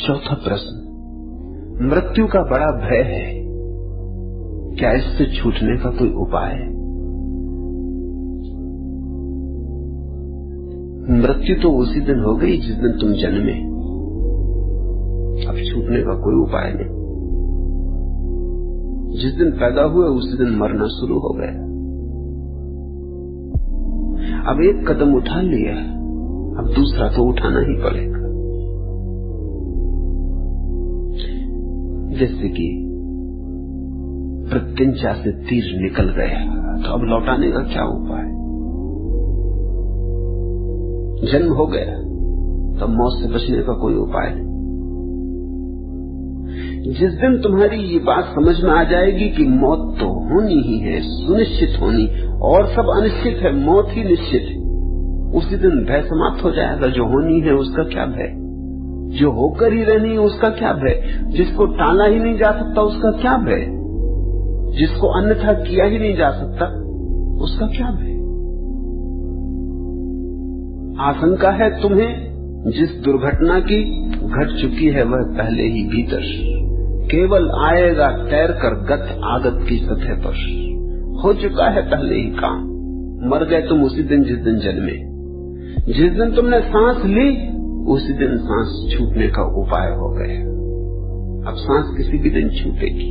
चौथा प्रश्न, मृत्यु का बड़ा भय है, क्या इससे छूटने का कोई उपाय है? मृत्यु तो उसी दिन हो गई जिस दिन तुम जन्मे, अब छूटने का कोई उपाय नहीं। जिस दिन पैदा हुए उसी दिन मरना शुरू हो गया। अब एक कदम उठा लिया, अब दूसरा तो उठाना ही पड़ेगा। जैसे कि प्रत्यंचा से तीर निकल गया तो अब लौटाने का क्या उपाय? जन्म हो गया तो मौत से बचने का कोई उपाय नहीं। जिस दिन तुम्हारी ये बात समझ में आ जाएगी कि मौत तो होनी ही है, सुनिश्चित होनी, और सब अनिश्चित है, मौत ही निश्चित है, उसी दिन भय समाप्त हो जाएगा। जो होनी है उसका क्या भय, जो होकर ही रहनी है उसका क्या भय, जिसको टाला ही नहीं जा सकता उसका क्या भय, जिसको अन्यथा किया ही नहीं जा सकता उसका क्या भय। आशंका है तुम्हें जिस दुर्घटना की घट चुकी है वह पहले ही भीतर, केवल आएगा तैर कर गत आगत की सतह पर। हो चुका है पहले ही काम, मर गए तुम उसी दिन जिस दिन जन्मे। जिस दिन तुमने सांस ली उसी दिन सांस छूटने का उपाय हो गया। अब सांस किसी भी दिन छूटेगी,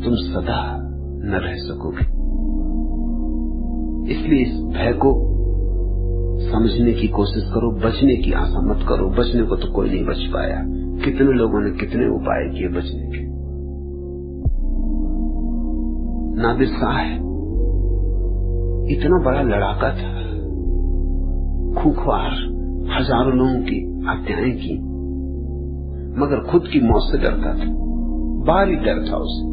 तुम सदा न रह सकोगे। इसलिए इस भय को समझने की कोशिश करो, बचने की आशा मत करो। बचने को तो कोई नहीं बच पाया, कितने लोगों ने कितने उपाय किए बचने के। नादिर शाह इतना बड़ा लड़ाका था, खूंखार, हजारों लोगों की हत्याएं की, मगर खुद की मौत से डरता था, बाहरी डर था उसे।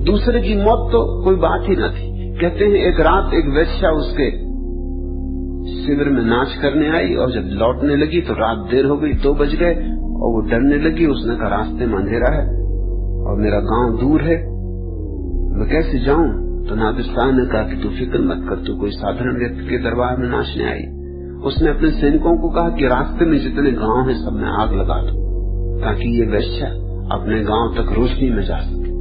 दूसरे की मौत तो कोई बात ही न थी। कहते हैं एक रात एक वेश्या उसके शिविर में नाच करने आई और जब लौटने लगी तो रात देर हो गई, 2 बज गए और वो डरने लगी। उसने कहा रास्ते में अंधेरा है और मेरा गांव दूर है, मैं कैसे जाऊं? तो नादिर शाह ने कहा कि तू फिक्र मत कर, तू कोई साधारण व्यक्ति के दरबार में नाचने आई। उसने अपने सैनिकों को कहा कि रास्ते में जितने गांव हैं सब में आग लगा दो ताकि ये वेश्या अपने गांव तक रोशनी में जा सके।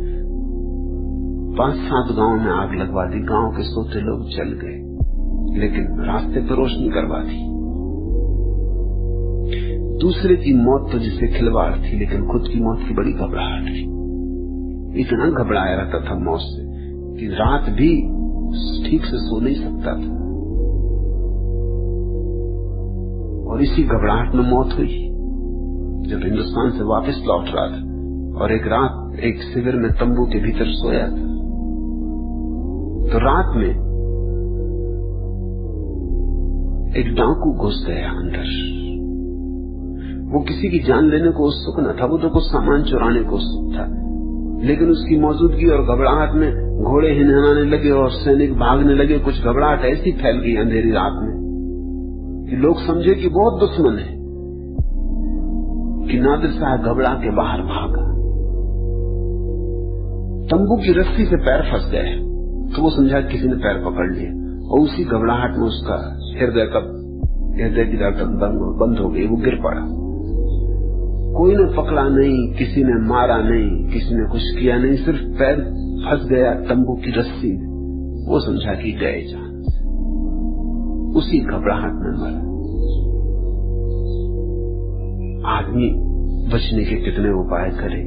5-7 गांव में आग लगवा दी, गांव के सोते लोग जल गए, लेकिन रास्ते पर रोशनी करवा दी। दूसरे की मौत तो जिसे खिलवाड़ थी, लेकिन खुद की मौत की बड़ी घबराहट थी। इतना घबराया रहता था मौत से कि रात भी ठीक से सो नहीं सकता था। और इसी घबराहट में मौत हुई जब हिंदुस्तान से वापस लौट रहा था और एक रात एक शिविर में तंबू के भीतर सोया था। तो रात में एक डाकू घुस गया अंदर। वो किसी की जान लेने को उत्सुक न था, वो तो कुछ सामान चुराने को उत्सुक था, लेकिन उसकी मौजूदगी और घबराहट में घोड़े हिनहिनाने लगे और सैनिक भागने लगे। कुछ घबराहट ऐसी फैल गई अंधेरी रात में कि लोग समझे कि बहुत दुश्मन है, कि नादिर शाह घबरा के बाहर भागा। तंबू की रस्सी से पैर फंस गए तो वो समझा किसी ने पैर पकड़ लिया और उसी घबराहट में उसका हृदय की धड़कन बंद हो गई, वो गिर पड़ा। कोई ने पकड़ा नहीं, किसी ने मारा नहीं, किसी ने कुछ किया नहीं, सिर्फ पैर फंस गया तंबू की रस्सी में। वो समझा कि गए जान, उसी घबराहट में मरा। आदमी बचने के कितने उपाय करे।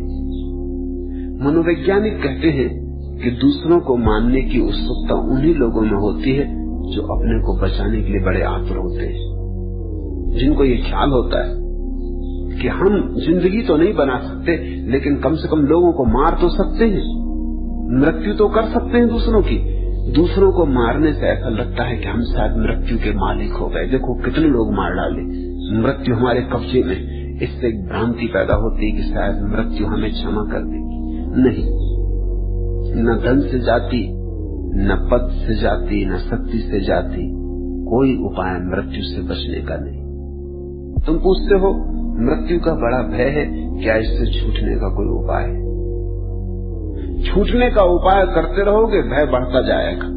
मनोवैज्ञानिक कहते हैं कि दूसरों को मानने की उत्सुकता उन्हीं लोगों में होती है जो अपने को बचाने के लिए बड़े आतुर होते हैं, जिनको ये ख्याल होता है कि हम जिंदगी तो नहीं बना सकते, लेकिन कम से कम लोगों को मार तो सकते हैं, मृत्यु तो कर सकते हैं दूसरों की। दूसरों को मारने से ऐसा लगता है कि हम शायद मृत्यु के मालिक हो गए। देखो कितने लोग मार डाले, मृत्यु हमारे कब्जे में। इससे एक भ्रांति पैदा होती है कि शायद मृत्यु हमें क्षमा कर देगी। नहीं, न धन से जाती, न पद से जाती, न शक्ति से जाती, कोई उपाय मृत्यु से बचने का नहीं। तुम पूछते हो मृत्यु का बड़ा भय है, क्या इससे छूटने का कोई उपाय है? छूटने का उपाय करते रहोगे, भय बढ़ता जाएगा।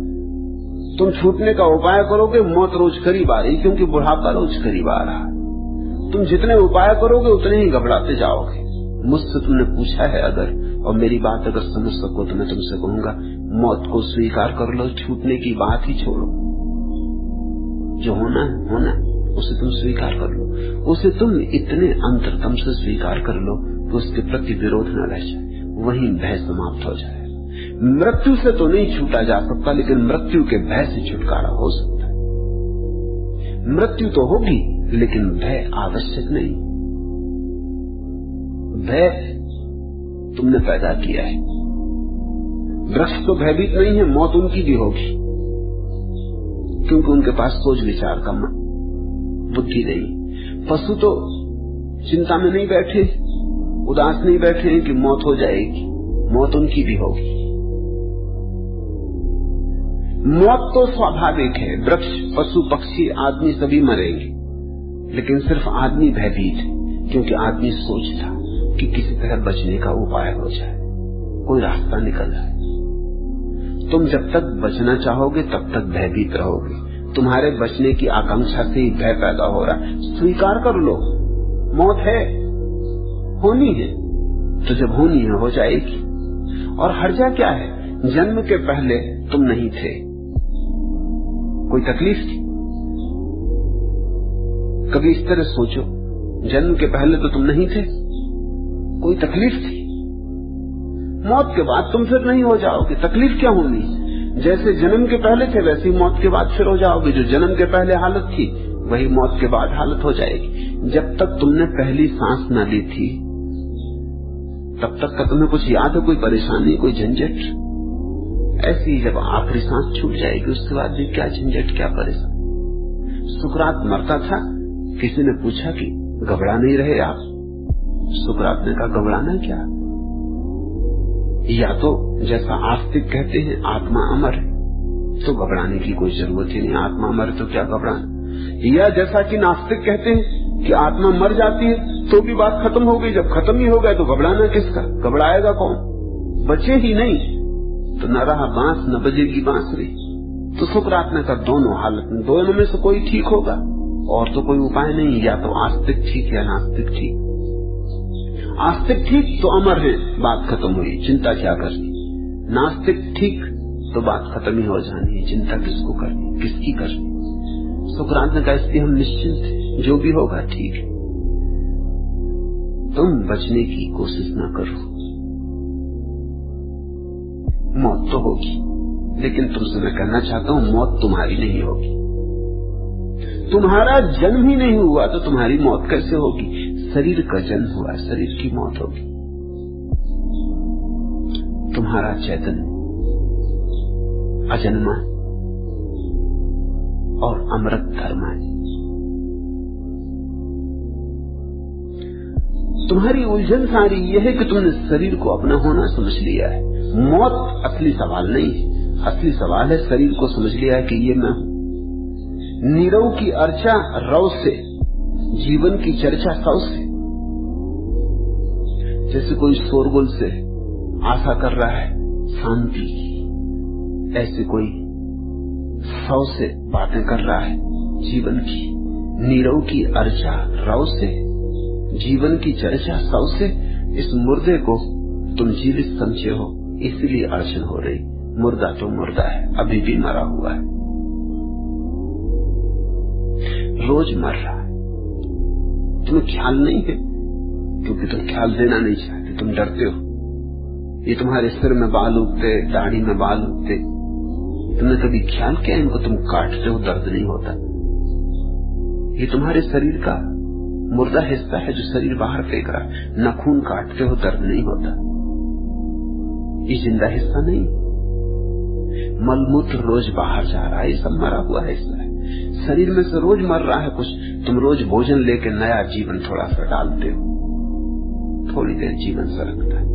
तुम छूटने का उपाय करोगे, मौत रोज करीब आ रही, क्योंकि बुढ़ापा रोज करीब आ रहा है। तुम जितने उपाय करोगे उतने ही घबराते जाओगे। मुझसे तुमने पूछा है अगर, और मेरी बात अगर समझ सको तो मैं तुमसे कहूंगा मौत को स्वीकार कर लो, छूटने की बात ही छोड़ो। जो होना है होना, उसे तुम स्वीकार कर लो, उसे तुम इतने अंतरतम से स्वीकार कर लो कि उसके प्रति विरोध न रह जाए, वहीं भय समाप्त हो जाए। मृत्यु से तो नहीं छूटा जा सकता, लेकिन मृत्यु के भय से छुटकारा हो सकता है। मृत्यु तो होगी लेकिन भय आवश्यक नहीं। भय तुमने पैदा किया है। वृक्ष तो भयभीत नहीं है, मौत उनकी भी होगी, क्योंकि उनके पास सोच विचार का बुद्धि नहीं। पशु तो चिंता में नहीं बैठे, उदास नहीं बैठे हैं कि मौत हो जाएगी, मौत उनकी भी होगी। मौत तो स्वाभाविक है, वृक्ष पशु पक्षी आदमी सभी मरेंगे, लेकिन सिर्फ आदमी भयभीत है, क्योंकि आदमी सोचता कि किसी तरह बचने का उपाय हो जाए, कोई रास्ता निकल जाए। तुम जब तक बचना चाहोगे तब तक भयभीत रहोगे। तुम्हारे बचने की आकांक्षा से ही भय पैदा हो रहा है। स्वीकार कर लो, मौत है, होनी है, तो जब होनी है हो जाएगी। और हर्जा क्या है? जन्म के पहले तुम नहीं थे, कोई तकलीफ थी? कभी इस तरह सोचो, जन्म के पहले तो तुम नहीं थे, कोई तकलीफ थी? मौत के बाद तुम फिर नहीं हो जाओगे, तकलीफ क्या होनी? जैसे जन्म के पहले थे वैसे ही मौत के बाद फिर हो जाओगे। जो जन्म के पहले हालत थी वही मौत के बाद हालत हो जाएगी। जब तक तुमने पहली सांस न ली थी तब तक का तुम्हें कुछ याद है? कोई परेशानी, कोई झंझट? ऐसी जब आखिरी सांस छूट जाएगी उसके बाद भी क्या झंझट, क्या परेशानी। सुकरात मरता था, किसी ने पूछा कि घबरा नहीं रहे आप? सुकरात ने कहा घबराना क्या, या तो जैसा आस्तिक कहते हैं आत्मा अमर है तो घबराने की कोई जरूरत ही नहीं, आत्मा अमर है तो क्या घबराना। या जैसा कि नास्तिक कहते हैं कि आत्मा मर जाती है तो भी बात खत्म हो गई, जब खत्म ही हो गया तो घबराना किसका, घबराएगा कौन? बचे ही नहीं तो न रहा बांस न बजेगी बांसुरी। तो सुकरात ने कहा दोनों हालत में, दोनों में से कोई ठीक होगा, और तो कोई उपाय नहीं, या तो आस्तिक ठीक या नास्तिक ठीक। आस्तिक ठीक तो अमर है, बात खत्म हुई, चिंता क्या करनी। नास्तिक ठीक तो बात खत्म ही हो जानी है, चिंता किसको करनी, किसकी करनी। सुकरात ने कहा इसलिए हम निश्चिंत हैं, जो भी होगा ठीक है। तुम बचने की कोशिश ना करो, मौत तो होगी, लेकिन तुमसे मैं कहना चाहता हूं मौत तुम्हारी नहीं होगी। तुम्हारा जन्म ही नहीं हुआ तो तुम्हारी मौत कैसे होगी? शरीर का जन्म हुआ, शरीर की मौत होगी। तुम्हारा चैतन्य अजन्मा और अमृत धर्म है। तुम्हारी उलझन सारी यह है कि तुमने शरीर को अपना होना समझ लिया है। मौत असली सवाल नहीं है, असली सवाल है शरीर को समझ लिया है कि ये मैं हूं। नीरव की अर्चा रव से, जीवन की चर्चा सौ से। जैसे कोई शोरगुल से आशा कर रहा है शांति, ऐसे कोई सौ से बातें कर रहा है जीवन की। नीरव की अर्चा रव से, जीवन की चर्चा सौ से। इस मुर्दे को तुम जीवित समझे हो, इसलिए अड़चन हो रही। मुर्दा तो मुर्दा है, अभी भी मरा हुआ है, रोज मर रहा है। तुम्हें ख्याल नहीं है, क्योंकि तुम ख्याल देना नहीं चाहते, तुम डरते हो। ये तुम्हारे सिर में बाल उगते, दाढ़ी में बाल उगते, तुमने कभी ख्याल किया इनको तुम काटते हो दर्द नहीं होता? ये तुम्हारे शरीर का मुर्दा हिस्सा है जो शरीर बाहर फेंक रहा है। न खून काटते हो दर्द नहीं होता, ये जिंदा हिस्सा नहीं। मलमूत्र रोज बाहर जा रहा है, ये सब मरा हुआ हिस्सा है। शरीर में से रोज मर रहा है कुछ। तुम रोज भोजन लेके नया जीवन थोड़ा सा डालते हो, थोड़ी देर जीवन सरकता है,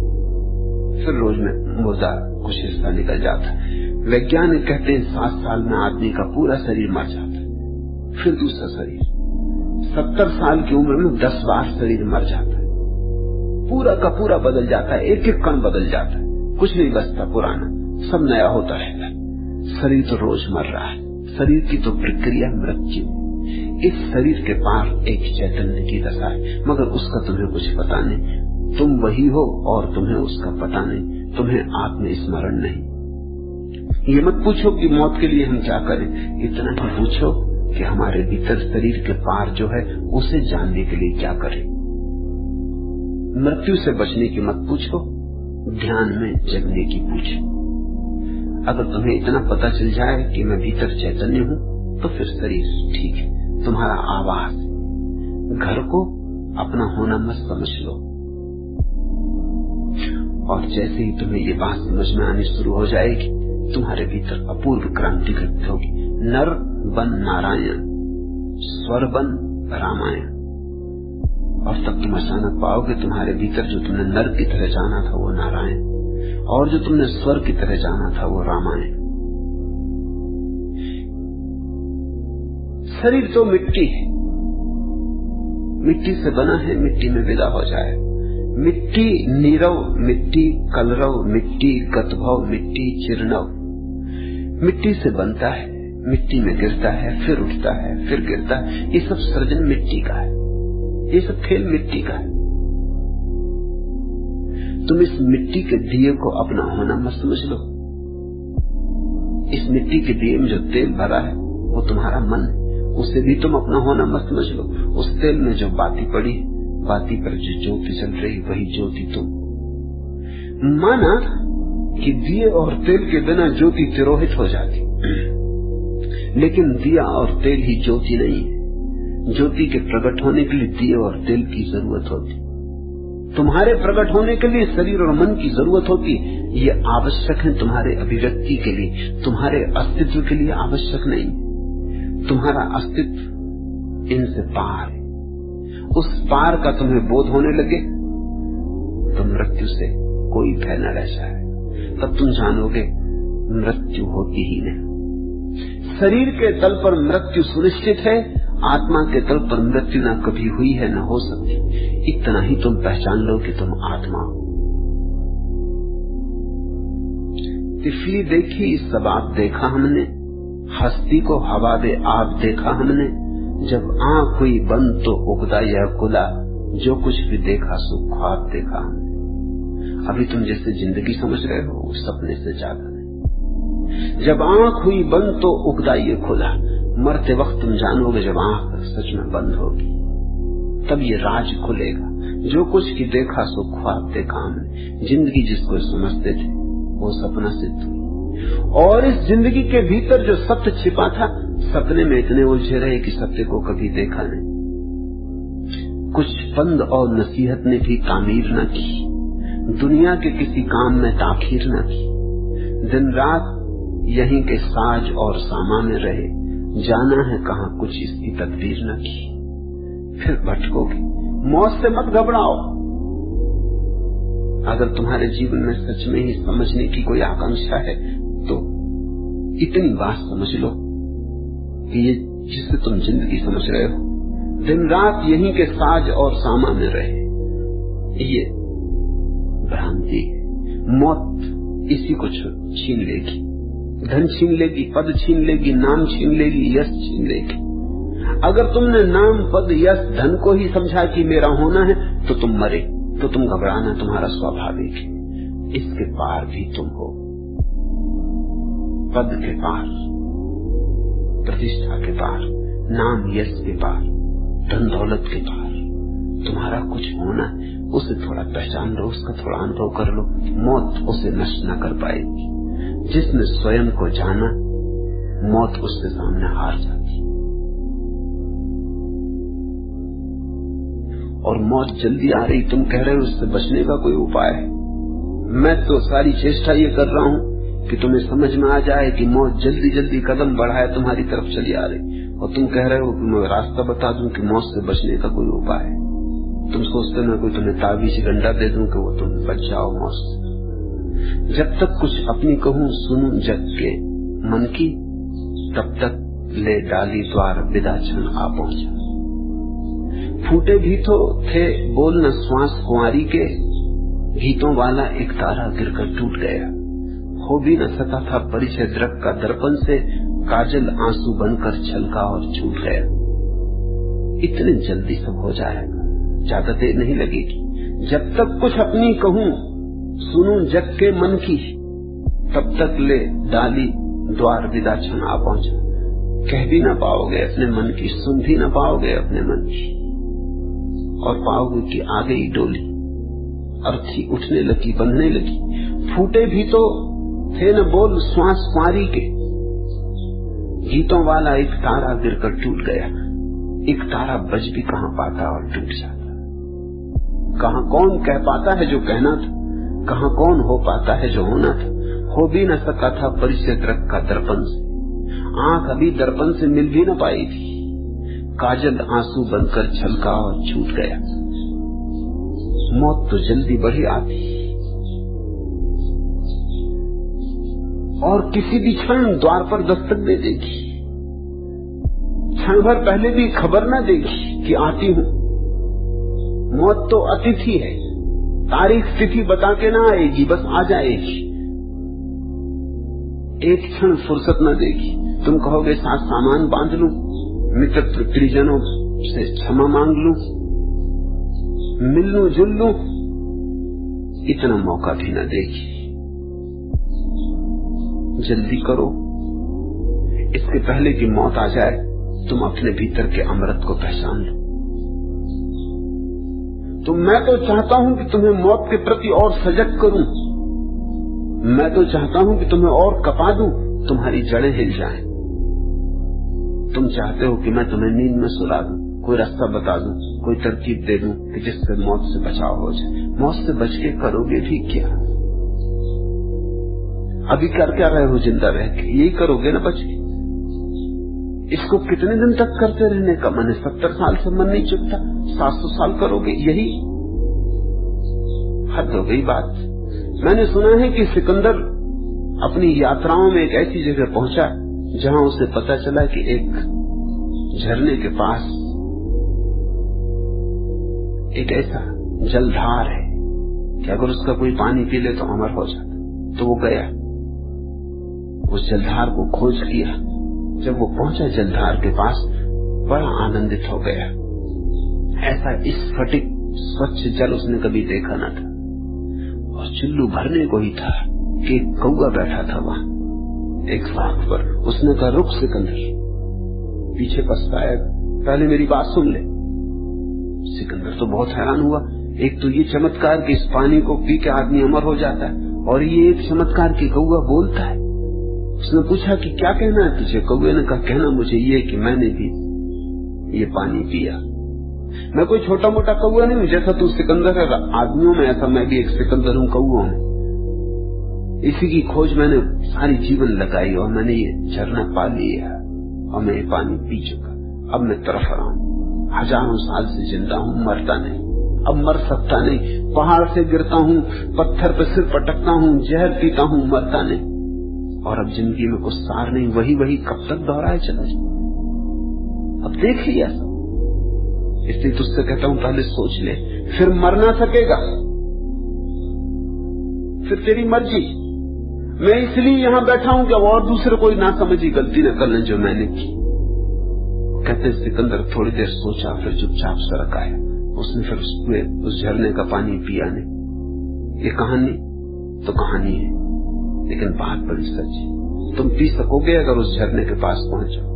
फिर रोज में मुर्दा कुछ हिस्सा निकल जाता है। वैज्ञानिक कहते हैं 7 साल में आदमी का पूरा शरीर मर जाता है, फिर दूसरा शरीर। 70 साल की उम्र में 10 बार शरीर मर जाता है, पूरा का पूरा बदल जाता है, एक एक कण बदल जाता है, कुछ नहीं बचता पुराना, सब नया होता रहता है। शरीर तो रोज मर रहा है, शरीर की तो प्रक्रिया मृत्यु। इस शरीर के पार एक चैतन्य की दशा है, मगर उसका तुम्हें कुछ पता नहीं। तुम वही हो और तुम्हें उसका पता नहीं, तुम्हें आत्मस्मरण नहीं। ये मत पूछो कि मौत के लिए हम क्या करें, इतना ही पूछो कि हमारे भीतर शरीर के पार जो है उसे जानने के लिए क्या करें। मृत्यु से बचने की मत पूछो, ध्यान में जगने की पूछो। अगर तुम्हें इतना पता चल जाए कि मैं भीतर चैतन्य हूं, तो फिर शरीर ठीक है, तुम्हारा आवास, घर को अपना होना मत समझ लो। और जैसे ही तुम्हें ये बात समझ में आनी शुरू हो जाएगी, तुम्हारे भीतर अपूर्व क्रांति घटित होगी। नर बन नारायण, स्वर बन रामायण। और तब तुम अचानक पाओगे तुम्हारे भीतर जो तुमने नर की तरह जाना था वो नारायण, और जो तुमने स्वर की तरह जाना था वो रामायण। शरीर तो मिट्टी है, मिट्टी से बना है, मिट्टी में विदा हो जाए। मिट्टी नीरव, मिट्टी कलरव, मिट्टी गतभव, मिट्टी चिरनव। मिट्टी से बनता है, मिट्टी में गिरता है, फिर उठता है, फिर गिरता है। ये सब सृजन मिट्टी का है, ये सब खेल मिट्टी का है। तुम इस मिट्टी के दिए को अपना होना मत समझ लो। इस मिट्टी के दिए में जो तेल भरा है वो तुम्हारा मन है, उसे भी तुम अपना होना मत समझ लो। उस तेल में जो बाती पड़ी है, बाती पर जो ज्योति चल रही, वही ज्योति तुम। माना कि दिए और तेल के बिना ज्योति तिरोहित हो जाती, लेकिन दिया और तेल ही ज्योति नहीं है। ज्योति के प्रकट होने के लिए दिए और तेल की जरूरत होती। तुम्हारे प्रकट होने के लिए शरीर और मन की जरूरत होती। ये आवश्यक है तुम्हारे अभिव्यक्ति के लिए, तुम्हारे अस्तित्व के लिए आवश्यक नहीं। तुम्हारा अस्तित्व इनसे पार है। उस पार का तुम्हें बोध होने लगे तो मृत्यु से कोई भय न रह जाए। तब तुम जानोगे मृत्यु होती ही नहीं। शरीर के तल पर मृत्यु सुनिश्चित है, आत्मा के तल पर मृत्यु न कभी हुई है, न हो सकती। इतना ही तुम पहचान लो कि तुम आत्मा हो। तिफली देखी सबाब देखा हमने, हस्ती को हवा दे आप देखा हमने। जब आंख हुई बंद तो उगदा यह खुला, जो कुछ भी देखा सो ख्वाब देखा हमने। अभी तुम जैसे जिंदगी समझ रहे हो, उस सपने से ज्यादा नहीं। जब आंख हुई बंद तो उगदा ये खुला। मरते वक्त तुम जानोगे जब आंख सच में बंद होगी, तब ये राज खुलेगा। जो कुछ भी देखा सो ख्वाब देखा हमने। जिंदगी जिसको समझते थे वो सपना सिद्ध हुई। और इस जिंदगी के भीतर जो सत्य छिपा था, सपने में इतने उलझे रहे कि सत्य को कभी देखा नहीं। कुछ फंद और नसीहत ने भी तामीर न की, दुनिया के किसी काम में ताखीर न की। दिन रात यहीं के साज और सामा में रहे, जाना है कहां कुछ इसकी तदबीर न की। फिर भटकोगे, मौत से मत घबराओ। अगर तुम्हारे जीवन में सच में ही समझने की कोई आकांक्षा है तो इतनी बात समझ लो कि ये जिससे तुम जिंदगी समझ रहे हो, दिन रात यहीं के साज और सामा में रहे, ये भ्रांति है। मौत इसी को छीन लेगी, धन छीन लेगी, पद छीन लेगी, नाम छीन लेगी, यश छीन लेगी। अगर तुमने नाम, पद, यश, धन को ही समझा कि मेरा होना है तो तुम मरे, तो तुम घबराना तुम्हारा स्वाभाविक है। इसके पार भी तुम हो, पद के पार, प्रतिष्ठा के पार, नाम यश के पार, धन दौलत के पार तुम्हारा कुछ होना है। उसे थोड़ा पहचान लो, उसका थोड़ा अनुभव कर लो। मौत उसे नष्ट न कर पाएगी। जिसने स्वयं को जाना, मौत उसके सामने हार जाती। और मौत जल्दी आ रही, तुम कह रहे हो उससे बचने का कोई उपाय है। मैं तो सारी चेष्टा ये कर रहा हूं कि तुम्हें समझ में आ जाए कि मौत जल्दी जल्दी कदम बढ़ाए तुम्हारी तरफ चली आ रही, और तुम कह रहे हो कि मैं रास्ता बता दूं कि मौत से बचने का कोई उपाय है। तुम सोचते मैं कोई तुम्हें ताबीज डंडा दे दूं कि वो तुम बच जाओ मौत से। जब तक कुछ अपनी कहूं सुनूं जग के मन की, तब तक ले डाली द्वार विदा क्षण आ पहुंचा। फूटे भी तो थे बोल न श्वास कुंवारी के, गीतों वाला एक तारा गिरकर टूट गया। हो भी न सका था परिचय दृक का दर्पण से, काजल आंसू बनकर छलका और छूट गया। इतने जल्दी सब हो जाएगा, ज्यादा देर नहीं लगेगी। जब तक कुछ अपनी कहूं सुनूं जग के मन की, तब तक ले डाली द्वार विदा क्षण आ पहुंचा। कह भी ना पाओगे अपने मन की, सुन भी ना पाओगे अपने मन की, और पाओगे कि आ गई डोली, अर्थी उठने लगी, बंधने लगी। फूटे भी तो थे न बोल श्वास कुंवारी के, गीतों वाला एक तारा गिरकर टूट गया। एक तारा बज भी कहां पाता और टूट जाता। कहां कौन कह पाता है जो कहना था, कहां कौन हो पाता है जो होना था। हो भी न सका था परिचय दरक का दर्पण से, आंख अभी दर्पण से मिल भी न पाई थी। काजल आंसू बनकर छलका और छूट गया। मौत तो जल्दी बढ़ी आती और किसी भी क्षण द्वार पर दस्तक दे देगी। क्षण भर पहले भी खबर न देगी कि आती हूं। मौत तो अतिथि है, तारीख तिथि बता के ना आएगी, बस आ जाएगी। एक क्षण फुर्सत न देगी। तुम कहोगे साथ सामान बांध लूं, मित्र परिजनों से क्षमा मांग लूं, मिल लूं जुल लूं, इतना मौका भी न देगी। जल्दी करो, इसके पहले कि मौत आ जाए तुम अपने भीतर के अमृत को पहचान लो। तो मैं तो चाहता हूं कि तुम्हें मौत के प्रति और सजग करूं, मैं तो चाहता हूं कि तुम्हें और कपा दूं, तुम्हारी जड़ें हिल जाएं। तुम चाहते हो कि मैं तुम्हें नींद में सुला दूं, कोई रास्ता बता दूं, कोई तरकीब दे दूं कि जिससे मौत से बचाव हो जाए। मौत से बच के करोगे भी क्या? अभी कर क्या रहे हो जिंदा रह के? यही करोगे ना बच के। इसको कितने दिन तक करते रहने का मन है? 70 साल से मन नहीं चुकता, 700 साल करोगे यही? हद हो गई बात। मैंने सुना है कि सिकंदर अपनी यात्राओं में एक ऐसी जगह पहुंचा जहां उसे पता चला कि एक झरने के पास एक ऐसा जलधार है कि अगर उसका कोई पानी पी ले तो अमर हो जाता। तो वो गया, उस जलधार को खोज किया। जब वो पहुंचा जलधार के पास, बड़ा आनंदित हो गया। ऐसा स्फटिक स्वच्छ जल उसने कभी देखा न था। और चुल्लू भरने को ही था कि एक कौवा बैठा था वहां एक राख पर। उसने कहा, रुक सिकंदर, पीछे पछताएगा, पहले मेरी बात सुन ले। सिकंदर तो बहुत हैरान हुआ। एक तो ये चमत्कार कि इस पानी को पी के आदमी अमर हो जाता है, और ये एक चमत्कार कि कौवा बोलता है। उसने पूछा कि क्या कहना है तुझे? कौवे ने कहा, कहना मुझे ये कि मैंने भी ये पानी पिया। मैं कोई छोटा मोटा कौवा नहीं हूं, जैसा तू सिकंदर है आदमियों में, ऐसा मैं भी एक सिकंदर हूं कौवों में। इसी की खोज मैंने सारी जीवन लगाई और मैंने ये झरना पा लिया और मैं ये पानी पी चुका। अब मैं तरफ रहा हूं, हजारों साल से जिंदा हूं, मरता नहीं, अब मर सकता नहीं। पहाड़ से गिरता हूं, पत्थर पे सिर पटकता हूं, जहर पीता हूं, मरता नहीं। और अब जिंदगी में कुछ सार नहीं, वही वही कब तक दोहराए चला जाए? अब देख लिया सब। इसलिए तुझसे कहता हूं पहले सोच ले, फिर मर ना सकेगा, फिर तेरी मर्जी। मैं इसलिए यहां बैठा हूं कि और दूसरे कोई ना समझी गलती न कर लें जो मैंने की। कहते सिकंदर थोड़ी देर सोचा, फिर चुपचाप सरक आया। उसने फिर उस झरने का पानी पिया नहीं। ये कहानी तो कहानी है, लेकिन बात बड़ी सच है। तुम पी सकोगे अगर उस झरने के पास पहुंच जाओ।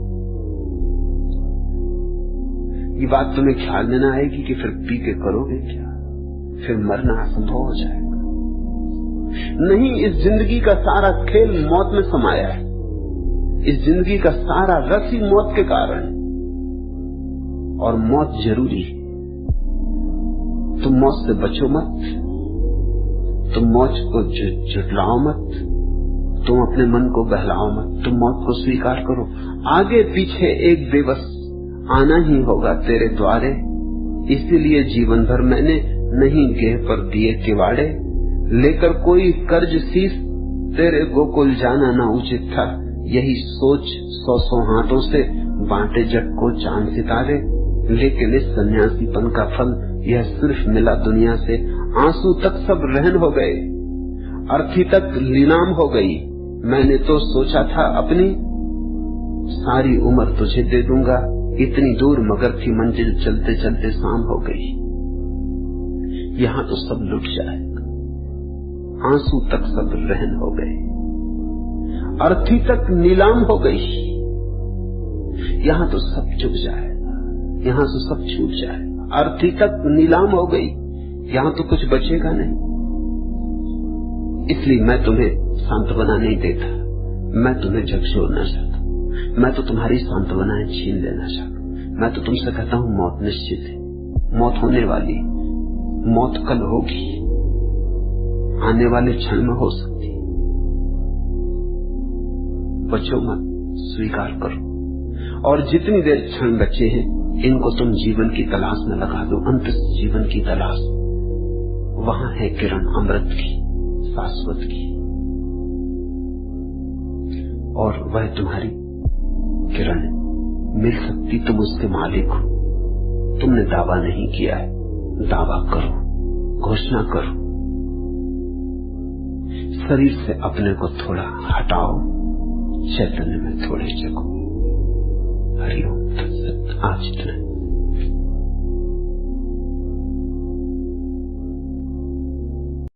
ये बात तुम्हें ख्याल में ना आएगी कि फिर पी के करोगे क्या? फिर मरना असंभव हो जाएगा। नहीं, इस जिंदगी का सारा खेल मौत में समाया है। इस जिंदगी का सारा रस ही मौत के कारण है, और मौत जरूरी है। तुम मौत से बचो मत, तुम मौत को झुठलाओ मत, तुम अपने मन को बहलाओ मत, तुम मौत को स्वीकार करो। आगे पीछे एक बेबस आना ही होगा तेरे द्वारे, इसीलिए जीवन भर मैंने नहीं गेह पर दिए किवाड़े। लेकर कोई कर्ज शीश तेरे गोकुल जाना ना उचित था, यही सोच 100 हाथों से बांटे जग को चांद सितारे। लेकिन इस सन्यासीपन का फल यह सिर्फ मिला दुनिया से, आंसू तक सब रहन हो गए, अर्थी तक लीलाम हो गई। मैंने तो सोचा था अपनी सारी उम्र तुझे दे दूंगा, इतनी दूर मगर थी मंजिल, चलते चलते शाम हो गई। यहां तो सब लुट जाएगा, आंसू तक सब रहन हो गए, अर्थी तक नीलाम हो गई। यहां तो सब चुप जाएगा, यहां तो सब छूट जाएगा, अर्थी तक नीलाम हो गई, यहां तो कुछ बचेगा नहीं। इसलिए मैं तुम्हें सांत्वना नहीं देता, मैं तुम्हें झकझोरना चाहता हूं, मैं तो तुम्हारी सांत्वनाएं छीन लेना चाहता हूं। मैं तो तुमसे कहता हूं मौत निश्चित है, मौत होने वाली, मौत कल होगी, आने वाले क्षण में हो सकती। बचो मत, स्वीकार करो, और जितनी देर क्षण बचे हैं इनको तुम जीवन की तलाश में लगा दो, अंत जीवन की तलाश। वहां है किरण अमृत की, शाश्वत की, और वह तुम्हारी किरण मिल सकती, तुम उसके मालिक हो। तुमने दावा नहीं किया है, दावा करो, घोषणा करो, शरीर से अपने को थोड़ा हटाओ, चैतन्य में थोड़े जगो। हरिओम तत्सत। आज इतना।